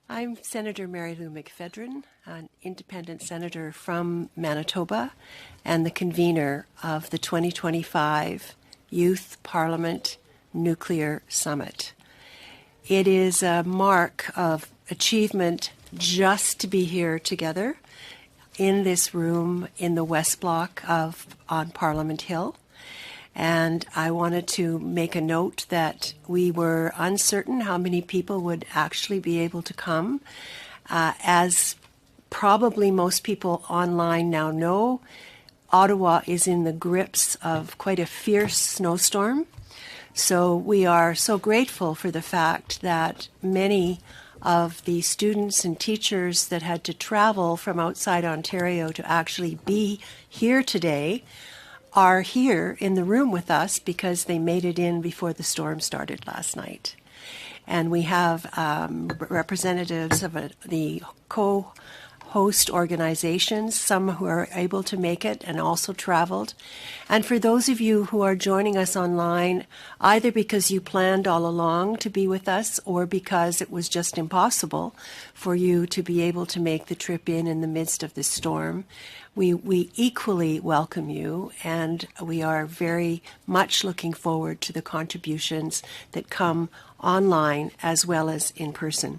I'm Senator Marilou McPhedran, an independent senator from Manitoba and the convener of the 2025 Youth Parliament Nuclear Summit. It is a mark of achievement just to be here together in this room in the West Block on Parliament Hill. And I wanted to make a note that we were uncertain how many people would actually be able to come. As probably most people online now know, Ottawa is in the grips of quite a fierce snowstorm. So we are so grateful for the fact that many of the students and teachers that had to travel from outside Ontario to actually be here today are here in the room with us because they made it in before the storm started last night. And we have representatives of the co-host organizations, some who are able to make it and also traveled. And for those of you who are joining us online, either because you planned all along to be with us or because it was just impossible for you to be able to make the trip in the midst of this storm, we equally welcome you, and we are very much looking forward to the contributions that come online as well as in person.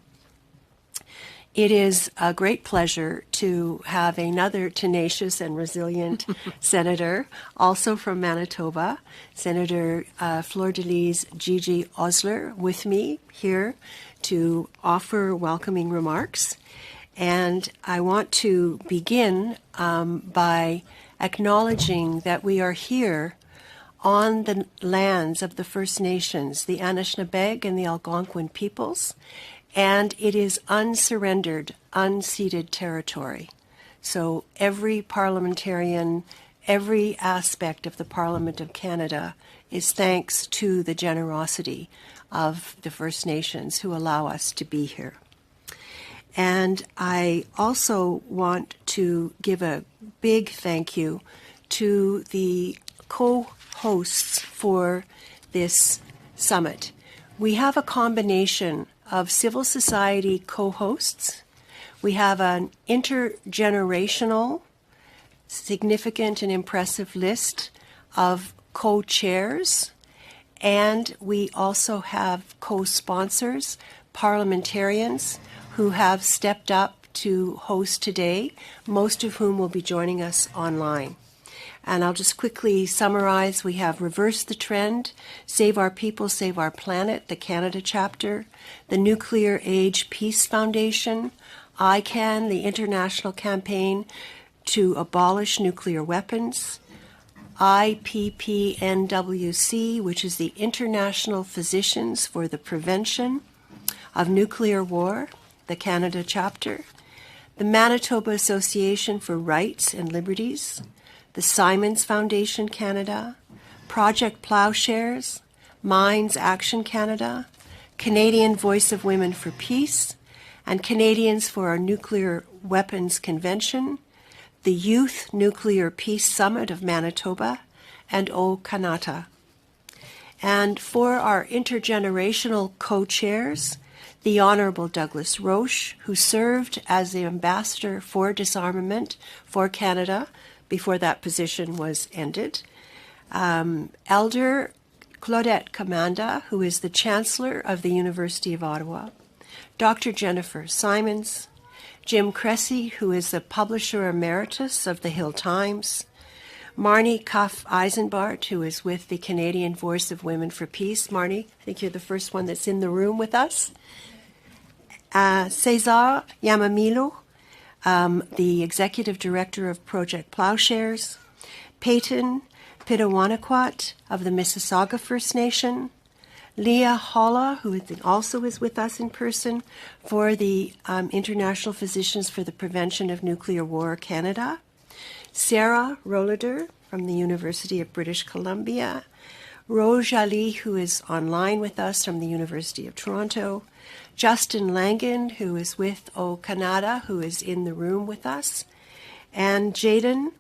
It is a great pleasure to have another tenacious and resilient senator, also from Manitoba, Senator Flordeliz Gigi Osler, with me here to offer welcoming remarks. And I want to begin by acknowledging that we are here on the lands of the First Nations, the Anishinaabe and the Algonquin peoples, and it is unsurrendered, unceded territory. So every parliamentarian, every aspect of the Parliament of Canada is thanks to the generosity of the First Nations who allow us to be here. And I also want to give a big thank you to the co-hosts for this summit. We have a combination of civil society co-hosts. We have an intergenerational, significant and impressive list of co-chairs. And we also have co-sponsors, parliamentarians, who have stepped up to host today, most of whom will be joining us online. And I'll just quickly summarize. We have Reverse the Trend, Save Our People, Save Our Planet, the Canada chapter, the Nuclear Age Peace Foundation, ICAN, the international campaign to abolish nuclear weapons, IPPNWC, which is the International Physicians for the Prevention of Nuclear War, the Canada chapter, the Manitoba Association for Rights and Liberties, the Simons Foundation Canada, Project Plowshares, Minds Action Canada, Canadian Voice of Women for Peace, and Canadians for our Nuclear Weapons Convention, the Youth Nuclear Peace Summit of Manitoba, and O Kanata. And for our intergenerational co-chairs, the Honourable Douglas Roche, who served as the Ambassador for Disarmament for Canada before that position was ended, Elder Claudette Commanda, who is the Chancellor of the University of Ottawa, Dr. Jennifer Simons, Jim Cressy, who is the Publisher Emeritus of the Hill Times, Marnie Cuff-Eisenbart, who is with the Canadian Voice of Women for Peace. Marnie, I think you're the first one that's in the room with us. Cesar Yamamilo, the Executive Director of Project Plowshares, Peyton Pitawanakwat of the Mississauga First Nation, Leah Holla, who also is with us in person for the International Physicians for the Prevention of Nuclear War Canada, Sarah Rollader from the University of British Columbia, Rose Ali, who is online with us from the University of Toronto, Justin Langan, who is with O Canada, who is in the room with us, and Jayden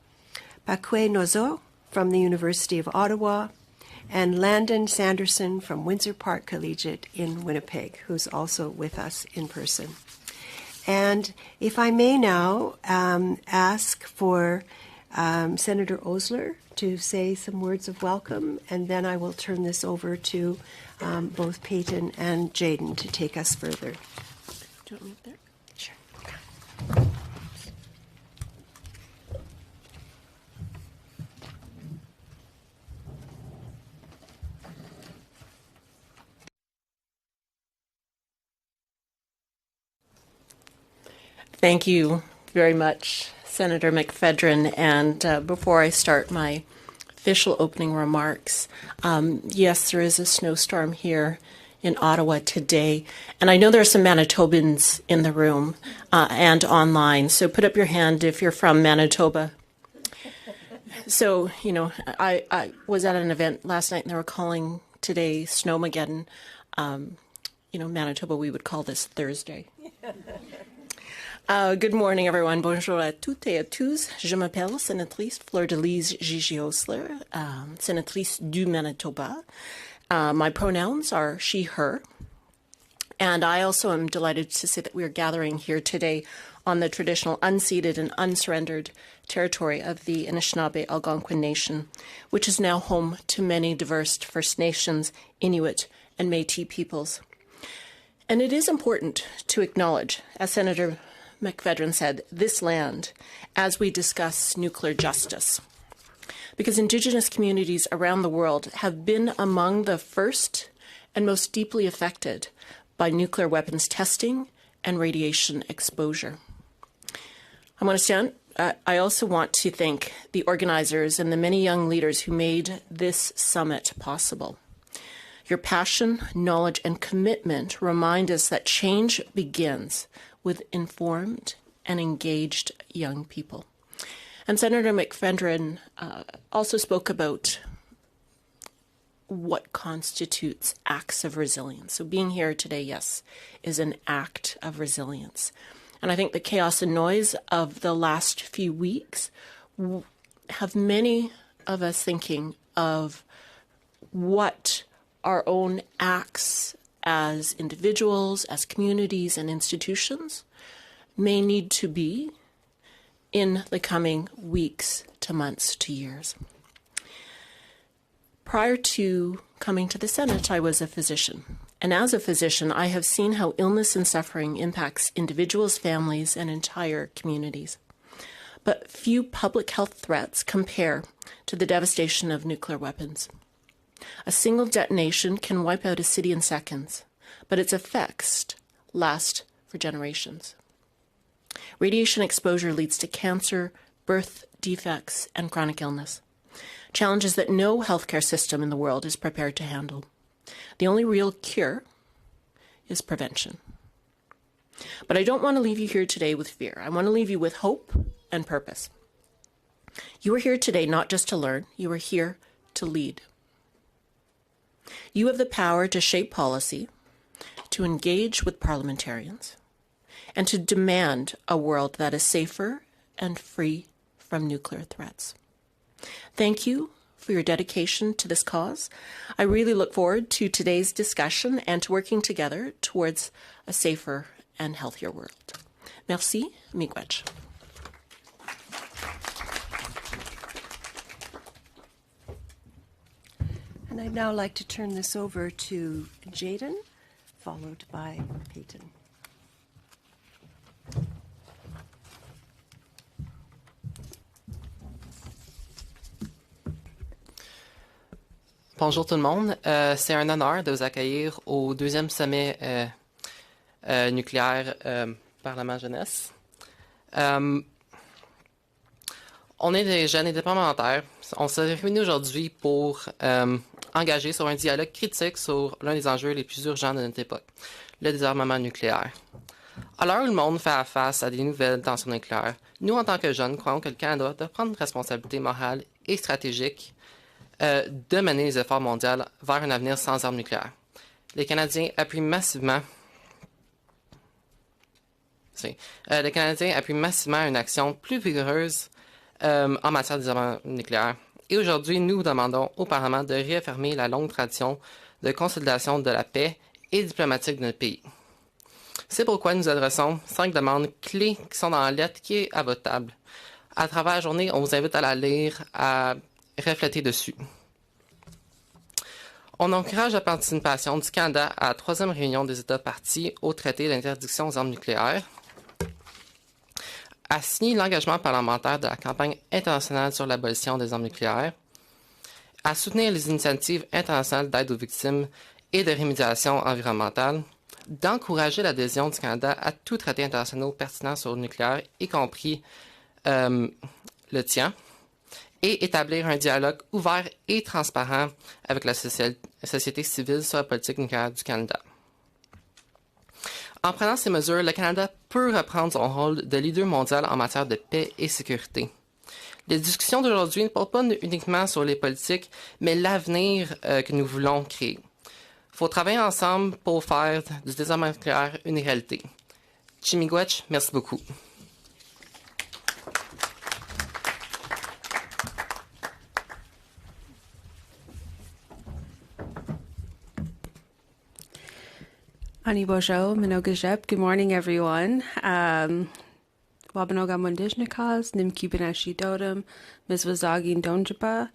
Paquet-Noiseux from the University of Ottawa, and Landon Sanderson from Windsor Park Collegiate in Winnipeg, who's also with us in person. And if I may now ask for Senator Osler to say some words of welcome, and then I will turn this over to both Peyton and Jayden to take us further. Do you want me up there? Sure. Thank you very much, Senator McPhedran. And before I start my official opening remarks, yes, there is a snowstorm here in Ottawa today. And I know there are some Manitobans in the room and online. So put up your hand if you're from Manitoba. So, you know, I was at an event last night and they were calling today Snowmageddon. You know, Manitoba, we would call this Thursday. Good morning, everyone. Bonjour à toutes et à tous. Je m'appelle Senatrice Flordeliz Gigi Osler, Senatrice du Manitoba. My pronouns are she, her. And I also am delighted to say that we are gathering here today on the traditional unceded and unsurrendered territory of the Anishinaabe Algonquin Nation, which is now home to many diverse First Nations, Inuit, and Métis peoples. And it is important to acknowledge, as Senator McPhedran said, this land as we discuss nuclear justice. Because Indigenous communities around the world have been among the first and most deeply affected by nuclear weapons testing and radiation exposure. I also want to thank the organizers and the many young leaders who made this summit possible. Your passion, knowledge, and commitment remind us that change begins with informed and engaged young people. And Senator McPhedran also spoke about what constitutes acts of resilience. So being here today, yes, is an act of resilience. And I think the chaos and noise of the last few weeks have many of us thinking of what our own acts as individuals, as communities and institutions may need to be in the coming weeks to months to years. Prior to coming to the Senate, I was a physician. And as a physician, I have seen how illness and suffering impacts individuals, families, and entire communities. But few public health threats compare to the devastation of nuclear weapons. A single detonation can wipe out a city in seconds, but its effects last for generations. Radiation exposure leads to cancer, birth defects, and chronic illness, challenges that no healthcare system in the world is prepared to handle. The only real cure is prevention. But I don't want to leave you here today with fear. I want to leave you with hope and purpose. You are here today not just to learn, you are here to lead. You have the power to shape policy, to engage with parliamentarians, and to demand a world that is safer and free from nuclear threats. Thank you for your dedication to this cause. I really look forward to today's discussion and to working together towards a safer and healthier world. Merci, miigwech. And I'd now like to turn this over to Jayden, followed by Peyton. Bonjour tout le monde. C'est un honneur de vous accueillir au deuxième sommet nucléaire Parlement jeunesse. On est des jeunes et des parlementaires. On s'est réunis aujourd'hui pour engager sur un dialogue critique sur l'un des enjeux les plus urgents de notre époque, le désarmement nucléaire. À l'heure où le monde fait face à des nouvelles tensions nucléaires, nous, en tant que jeunes, croyons que le Canada doit prendre une responsabilité morale et stratégique de mener les efforts mondiaux vers un avenir sans armes nucléaires. Les Canadiens appuient massivement une action plus vigoureuse en matière de désarmement nucléaire. Et aujourd'hui, nous demandons au Parlement de réaffirmer la longue tradition de consolidation de la paix et diplomatique de notre pays. C'est pourquoi nous adressons 5 demandes clés qui sont dans la lettre qui est à votre table. À travers la journée, on vous invite à la lire, à refléter dessus. On encourage la participation du Canada à la 3e réunion des États partis au traité d'interdiction aux armes nucléaires, à signer l'engagement parlementaire de la campagne internationale sur l'abolition des armes nucléaires, à soutenir les initiatives internationales d'aide aux victimes et de rémédiation environnementale, d'encourager l'adhésion du Canada à tous traités internationaux pertinents sur le nucléaire, y compris le tien, et établir un dialogue ouvert et transparent avec la société civile sur la politique nucléaire du Canada. En prenant ces mesures, le Canada peut reprendre son rôle de leader mondial en matière de paix et sécurité. Les discussions d'aujourd'hui ne portent pas uniquement sur les politiques, mais l'avenir que nous voulons créer. Il faut travailler ensemble pour faire du désarmement nucléaire une réalité. Chimigwech, merci beaucoup. Ani Bojo, Minogajep. Good morning, everyone. Wabanoga Mundishnikas, Nim Kibanashi Dodum, Ms. Wazagin Donjapa.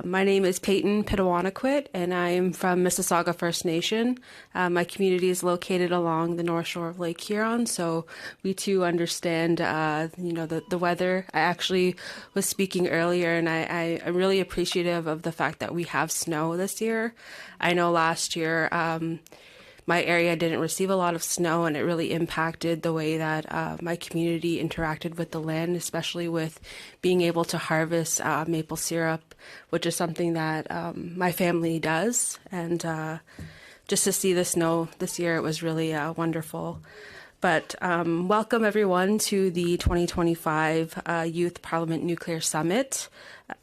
My name is Peyton Pitawanakwat, and I am from Mississauga First Nation. My community is located along the north shore of Lake Huron, so we too understand, the weather. I actually was speaking earlier, and I'm really appreciative of the fact that we have snow this year. I know last year, my area didn't receive a lot of snow, and it really impacted the way that my community interacted with the land, especially with being able to harvest maple syrup, which is something that my family does. And just to see the snow this year, it was really wonderful. But welcome, everyone, to the 2025 Youth Parliament Nuclear Summit.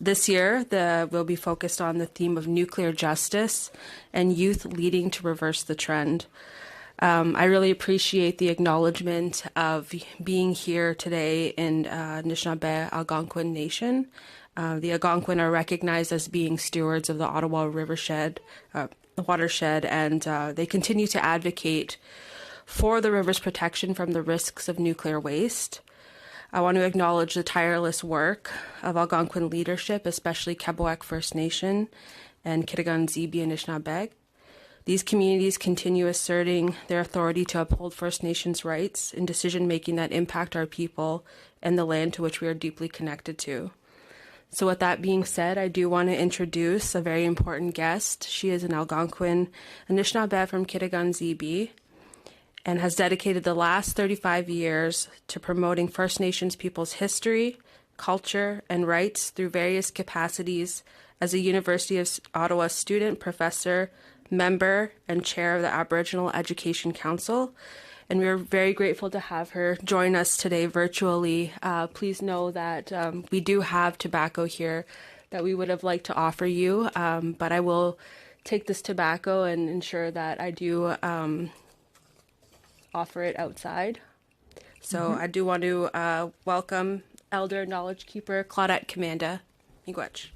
This year, we'll be focused on the theme of nuclear justice and youth leading to reverse the trend. I really appreciate the acknowledgement of being here today in Anishinaabe Algonquin Nation. The Algonquin are recognized as being stewards of the Ottawa watershed, and they continue to advocate for the river's protection from the risks of nuclear waste. I want to acknowledge the tireless work of Algonquin leadership, especially Kabwek First Nation and Kitigan Zibi Anishinaabe. These communities continue asserting their authority to uphold First Nations rights in decision-making that impact our people and the land to which we are deeply connected to. So with that being said, I do want to introduce a very important guest. She is an Algonquin Anishinaabe from Kitigan Zibi, and has dedicated the last 35 years to promoting First Nations people's history, culture, and rights through various capacities as a University of Ottawa student, professor, member, and chair of the Aboriginal Education Council. And we are very grateful to have her join us today virtually. Please know that we do have tobacco here that we would have liked to offer you, but I will take this tobacco and ensure that I do offer it outside. So I do want to welcome Elder Knowledge Keeper Claudette Commanda Miigwech.